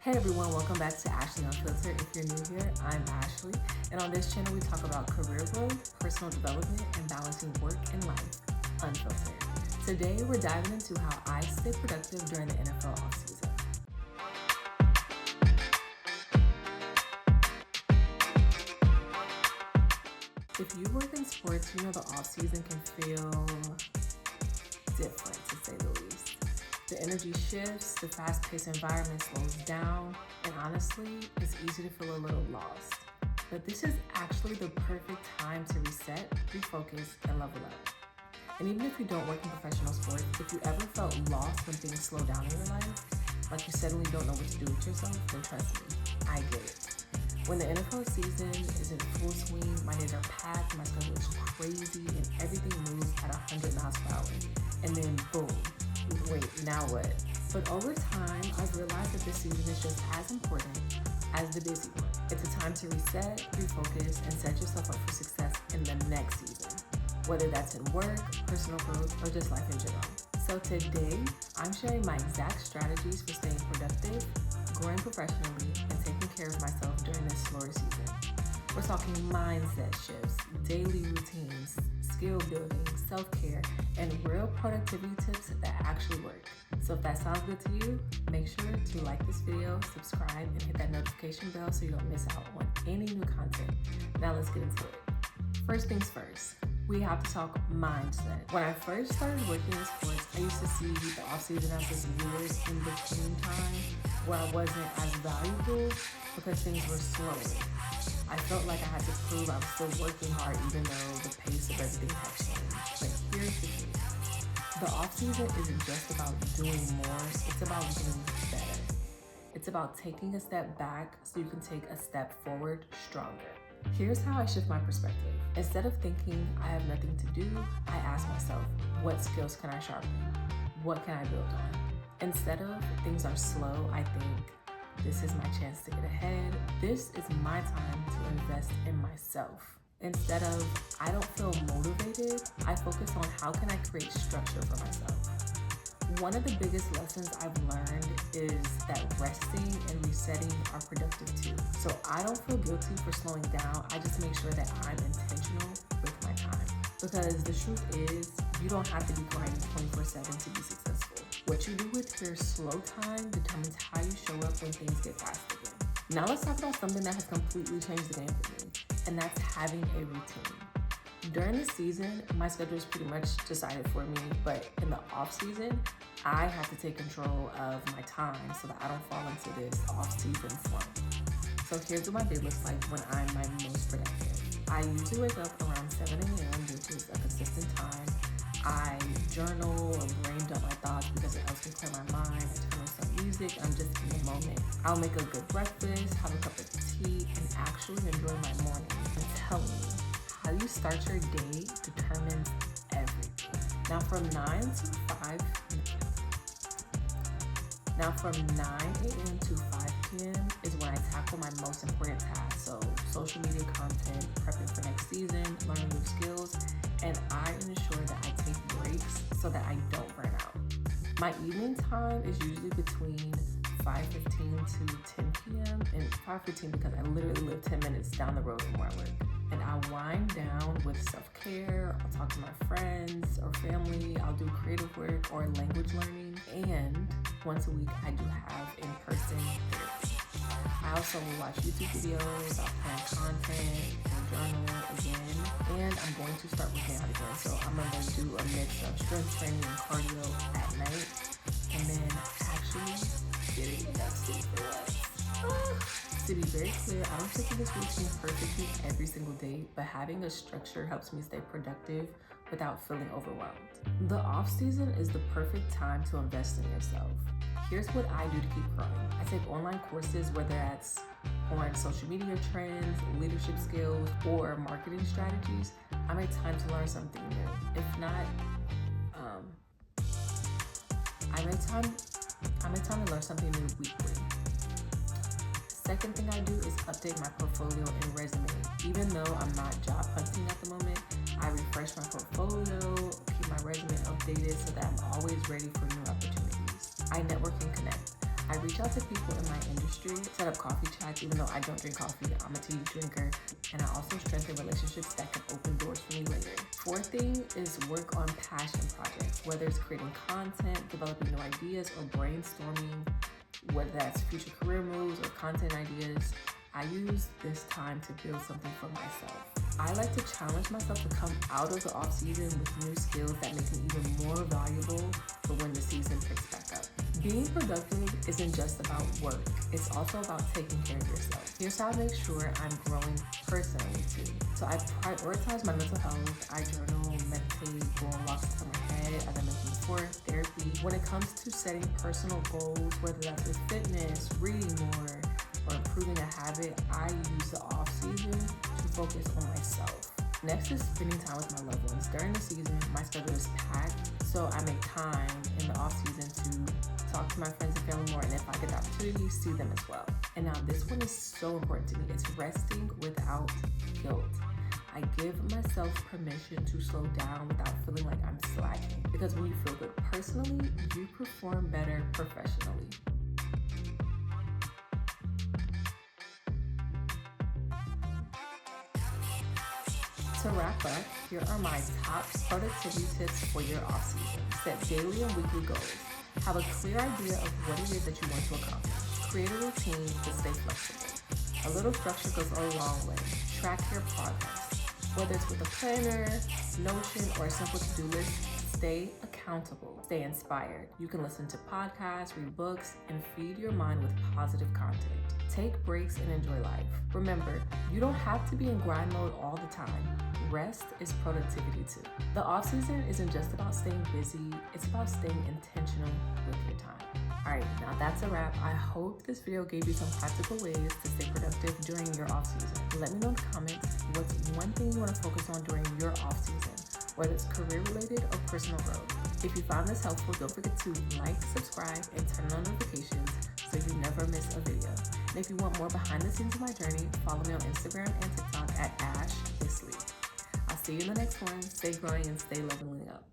Hey everyone, welcome back to Ashley Unfiltered. If you're new here, I'm Ashley, and on this channel we talk about career growth, personal development, and balancing work and life unfiltered. Today we're diving into how I stay productive during the NFL offseason. If you work in sports, you know the offseason can feel different, to say the least. The energy shifts, the fast-paced environment slows down, and honestly, it's easy to feel a little lost. But this is actually the perfect time to reset, refocus, and level up. And even if you don't work in professional sports, if you ever felt lost when things slow down in your life, like you suddenly don't know what to do with yourself, then trust me, I get it. When the NFL season is in full swing, my days are packed, my schedule is crazy, and everything moves at 100 miles per hour. And then boom, wait, now what? But over time, I've realized that this season is just as important as the busy one. It's a time to reset, refocus, and set yourself up for success in the next season, whether that's in work, personal growth, or just life in general. So today, I'm sharing my exact strategies for staying productive, growing professionally, and taking care of myself during this slower season. We're talking mindset shifts, daily routines, skill building, self-care, and real productivity tips that actually work. So if that sounds good to you, make sure to like this video, subscribe, and hit that notification bell so you don't miss out on any new content. Now let's get into it. First things first, we have to talk mindset. When I first started working in sports, I used to see the offseason as this weird in-between time where I wasn't as valuable because things were slowing. I felt like I had to prove I was still working hard even though the pace of everything had changed. But here's the thing. The offseason isn't just about doing more, it's about doing better. It's about taking a step back so you can take a step forward stronger. Here's how I shift my perspective. Instead of thinking I have nothing to do, I ask myself, what skills can I sharpen? What can I build on? Instead of things are slow, I think, this is my chance to get ahead. This is my time to invest in myself. Instead of I don't feel motivated, I focus on how can I create structure for myself. One of the biggest lessons I've learned is that resting and resetting are productive too. So I don't feel guilty for slowing down. I just make sure that I'm intentional with my time. Because the truth is, you don't have to be grinding 24/7 to be successful. What you do with your slow time determines how you show up when things get fast again. Now let's talk about something that has completely changed the game for me, and that's having a routine. During the season, my schedule is pretty much decided for me, but in the off season, I have to take control of my time so that I don't fall into this off-season slump. So here's what my day looks like when I'm my most productive. I usually wake up around 7 a.m., which is a consistent time. I journal or brain dump my thoughts because it helps me clear my mind. I turn on some music, I'm just in the moment. I'll make a good breakfast, have a cup of tea, and actually enjoy my morning. I'm telling you, how you start your day determines everything. Now from 9 a.m. to 5 p.m. is when I tackle my most important tasks. So social media content, prepping for next season, learning new skills, and I ensure that I take breaks so that I don't burn out. My evening time is usually between 5:15 to 10 p.m. and 5:15 because I literally live 10 minutes down the road from where I work. And I'll wind down with self-care, I'll talk to my friends or family, I'll do creative work or language learning, and once a week I do have in-person therapy. I also watch YouTube videos, I'll plan content, and journal again, and I'm going to start working out again. So I'm going to do a mix of strength training and cardio at night, and then actually getting enough sleep for rest. To be very clear, I don't take this routine perfectly every single day, but having a structure helps me stay productive without feeling overwhelmed. The off season is the perfect time to invest in yourself. Here's what I do to keep growing. I take online courses, whether that's on social media trends, leadership skills, or marketing strategies. I make time to learn something new. If not, I make time to learn something new weekly. Second thing I do is update my portfolio and resume. Even though I'm not job hunting at the moment, I refresh my portfolio, keep my resume updated so that I'm always ready for new opportunities. I network and connect. I reach out to people in my industry, set up coffee chats, even though I don't drink coffee, I'm a tea drinker, and I also strengthen relationships that can open doors for me later. Fourth thing is work on passion projects, whether it's creating content, developing new ideas, or brainstorming, whether that's future career moves or content ideas. I use this time to build something for myself. I like to challenge myself to come out of the off season with new skills that make me even more valuable for when the season picks back up. Being productive isn't just about work, it's also about taking care of yourself. Here's how I make sure I'm growing personally too. So I prioritize my mental health, I journal, meditate, go on walks to my head, as I mentioned before, therapy. When it comes to setting personal goals, whether that's with fitness, reading more, or improving a habit, I use the off season to focus on myself. Next is spending time with my loved ones. During the season, my schedule is packed, so I make time in the off season to talk to my friends and family more, and if I get the opportunity, see them as well. And now this one is so important to me. It's resting without guilt. I give myself permission to slow down without feeling like I'm slacking. Because when you feel good personally, you perform better professionally. To wrap up, here are my top productivity tips for your off season. Set daily and weekly goals. Have a clear idea of what it is that you want to accomplish. Create a routine to stay flexible. A little structure goes a long way. Track your progress. Whether it's with a planner, Notion, or a simple to-do list, stay accountable. Stay inspired. You can listen to podcasts, read books, and feed your mind with positive content. Take breaks and enjoy life. Remember, you don't have to be in grind mode all the time. Rest is productivity too. The off season isn't just about staying busy, it's about staying intentional with your time. Alright, now that's a wrap. I hope this video gave you some practical ways to stay productive during your off season. Let me know in the comments what's one thing you want to focus on during your off season, whether it's career related or personal growth. If you found this helpful, don't forget to like, subscribe, and turn on notifications so you never miss a video. And if you want more behind the scenes of my journey, follow me on Instagram and TikTok at @AshThisLeaf. I'll see you in the next one. Stay growing and stay leveling up.